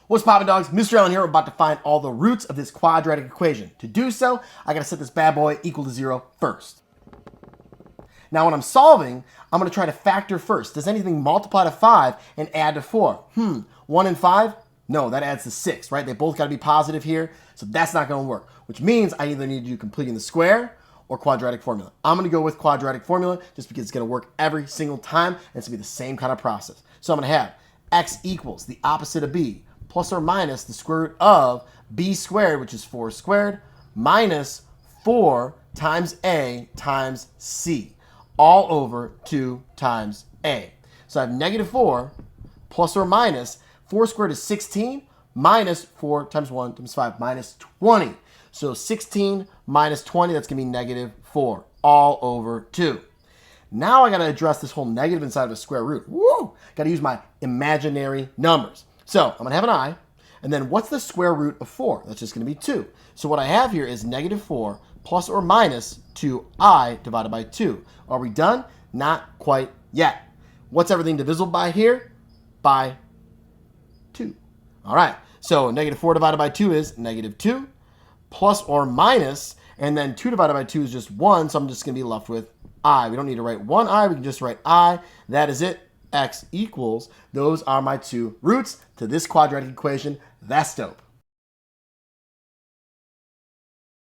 What's poppin', dogs? Mr. Allen here. We're about to find all the roots of this quadratic equation. To do so, I gotta set this bad boy equal to 0 first. Now when I'm solving, I'm gonna try to factor first. Does anything multiply to 5 and add to 4? 1 and 5? No, that adds to 6, right? They both gotta be positive here, so that's not gonna work. Which means I either need to do completing the square or quadratic formula. I'm gonna go with quadratic formula just because it's gonna work every single time and it's gonna be the same kind of process. So I'm gonna have x equals the opposite of b, plus or minus the square root of b squared, which is 4 squared, minus 4 times a times c, all over 2 times a. So I have negative 4 plus or minus 4 squared is 16, minus 4 times 1 times 5, minus 20. So 16 minus 20, that's going to be negative 4, all over 2. Now I got to address this whole negative inside of a square root. Woo! Got to use my imaginary numbers. So I'm going to have an I, and then what's the square root of 4? That's just going to be 2. So what I have here is negative 4 plus or minus 2i divided by 2. Are we done? Not quite yet. What's everything divisible by here? By 2. All right, so negative 4 divided by 2 is negative 2, plus or minus, and then 2 divided by 2 is just 1, so I'm just going to be left with I. We don't need to write 1i, we can just write I. That is it. X equals, those are my two roots to this quadratic equation. That's dope.